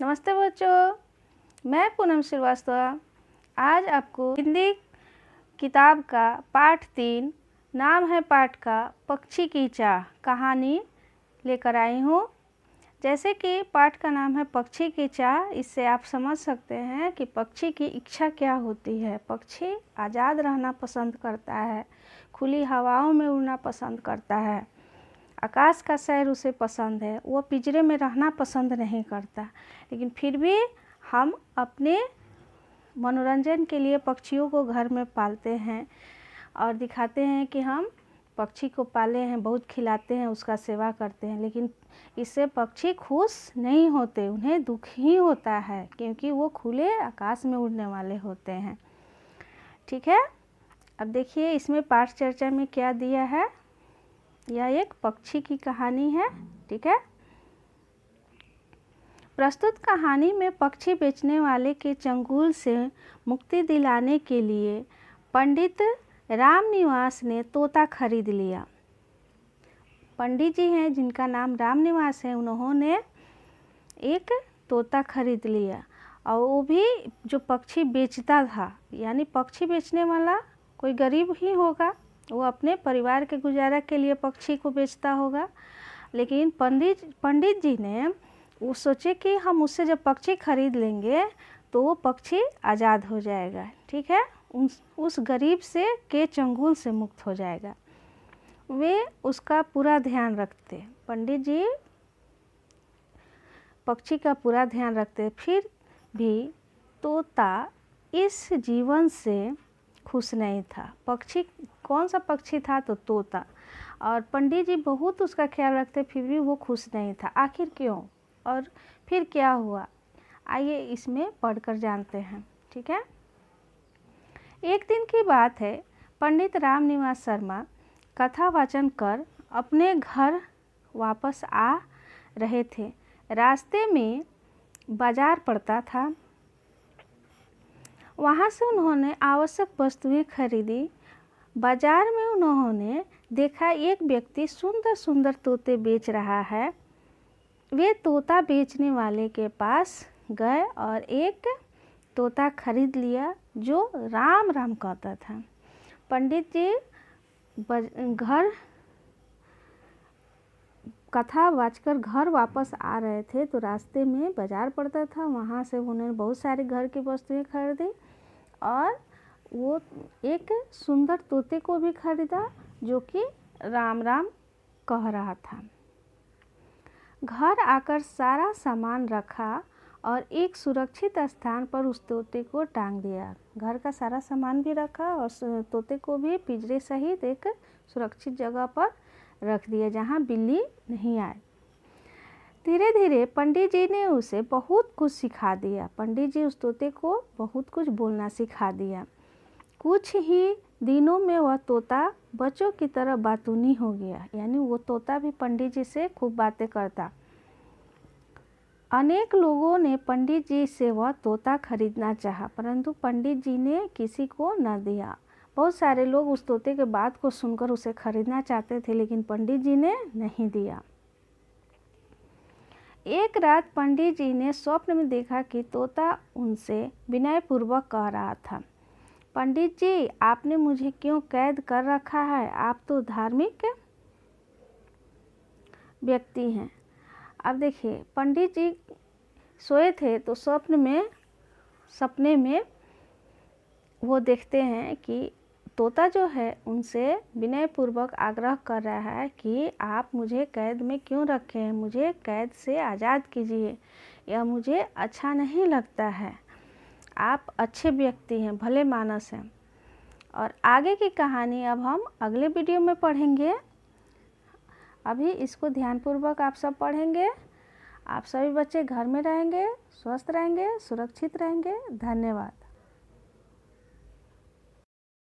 नमस्ते बच्चों, मैं पूनम श्रीवास्तव आज आपको हिंदी किताब का पाठ 3 नाम है पाठ का पक्षी की चाह कहानी लेकर आई हूँ। जैसे कि पाठ का नाम है पक्षी की चाह, इससे आप समझ सकते हैं कि पक्षी की इच्छा क्या होती है। पक्षी आज़ाद रहना पसंद करता है, खुली हवाओं में उड़ना पसंद करता है, आकाश का सैर उसे पसंद है। वो पिंजरे में रहना पसंद नहीं करता, लेकिन फिर भी हम अपने मनोरंजन के लिए पक्षियों को घर में पालते हैं और दिखाते हैं कि हम पक्षी को पाले हैं, बहुत खिलाते हैं, उसका सेवा करते हैं। लेकिन इससे पक्षी खुश नहीं होते, उन्हें दुख ही होता है, क्योंकि वो खुले आकाश में उड़ने वाले होते हैं। ठीक है, अब देखिए इसमें पाठ चर्चा में क्या दिया है। यह एक पक्षी की कहानी है। ठीक है, प्रस्तुत कहानी में पक्षी बेचने वाले के चंगुल से मुक्ति दिलाने के लिए पंडित रामनिवास ने तोता खरीद लिया। पंडित जी हैं जिनका नाम रामनिवास है, उन्होंने एक तोता खरीद लिया और वो भी जो पक्षी बेचता था, यानी पक्षी बेचने वाला कोई गरीब ही होगा, वो अपने परिवार के गुजारा के लिए पक्षी को बेचता होगा। लेकिन पंडित जी ने वो सोचे कि हम उससे जब पक्षी खरीद लेंगे तो वो पक्षी आज़ाद हो जाएगा। ठीक है, उस गरीब से के चंगुल से मुक्त हो जाएगा। वे उसका पूरा ध्यान रखते, पंडित जी पक्षी का पूरा ध्यान रखते। फिर भी तोता इस जीवन से खुश नहीं था। पक्षी कौन सा पक्षी था? तो तोता। और पंडित जी बहुत उसका ख्याल रखते, फिर भी वो खुश नहीं था। आखिर क्यों और फिर क्या हुआ, आइए इसमें पढ़कर जानते हैं। ठीक है, एक दिन की बात है। पंडित रामनिवास शर्मा कथा वाचन कर अपने घर वापस आ रहे थे। रास्ते में बाजार पड़ता था, वहाँ से उन्होंने आवश्यक वस्तुएं खरीदी। बाजार में उन्होंने देखा एक व्यक्ति सुंदर सुंदर तोते बेच रहा है। वे तोता बेचने वाले के पास गए और एक तोता खरीद लिया जो राम राम कहता था। पंडित जी घर कथा वाचकर घर वापस आ रहे थे, तो रास्ते में बाजार पड़ता था, वहाँ से उन्होंने बहुत सारे घर की वस्तुएं खरीदी और वो एक सुंदर तोते को भी खरीदा जो कि राम राम कह रहा था। घर आकर सारा सामान रखा और एक सुरक्षित स्थान पर उस तोते को टांग दिया। घर का सारा सामान भी रखा और तोते को भी पिंजरे सहित एक सुरक्षित जगह पर रख दिया जहाँ बिल्ली नहीं आए। धीरे धीरे पंडित जी ने उसे बहुत कुछ सिखा दिया। पंडित जी उस तोते को बहुत कुछ बोलना सिखा दिया। कुछ ही दिनों में वह तोता बच्चों की तरह बातूनी हो गया, यानी वो तोता भी पंडित जी से खूब बातें करता। अनेक लोगों ने पंडित जी से वह तोता खरीदना चाहा, परंतु पंडित जी ने किसी को न दिया। बहुत सारे लोग उस तोते के बात को सुनकर उसे खरीदना चाहते थे, लेकिन पंडित जी ने नहीं दिया। एक रात पंडित जी ने स्वप्न में देखा कि तोता उनसे विनयपूर्वक कह रहा था, पंडित जी, आपने मुझे क्यों कैद कर रखा है? आप तो धार्मिक व्यक्ति हैं। अब देखिए, पंडित जी सोए थे तो सपने में वो देखते हैं कि तोता जो है उनसे विनयपूर्वक आग्रह कर रहा है कि आप मुझे कैद में क्यों रखे हैं, मुझे कैद से आज़ाद कीजिए, यह मुझे अच्छा नहीं लगता है। आप अच्छे व्यक्ति हैं, भले मानस हैं। और आगे की कहानी अब हम अगले वीडियो में पढ़ेंगे। अभी इसको ध्यानपूर्वक आप सब पढ़ेंगे। आप सभी बच्चे घर में रहेंगे, स्वस्थ रहेंगे, सुरक्षित रहेंगे। धन्यवाद।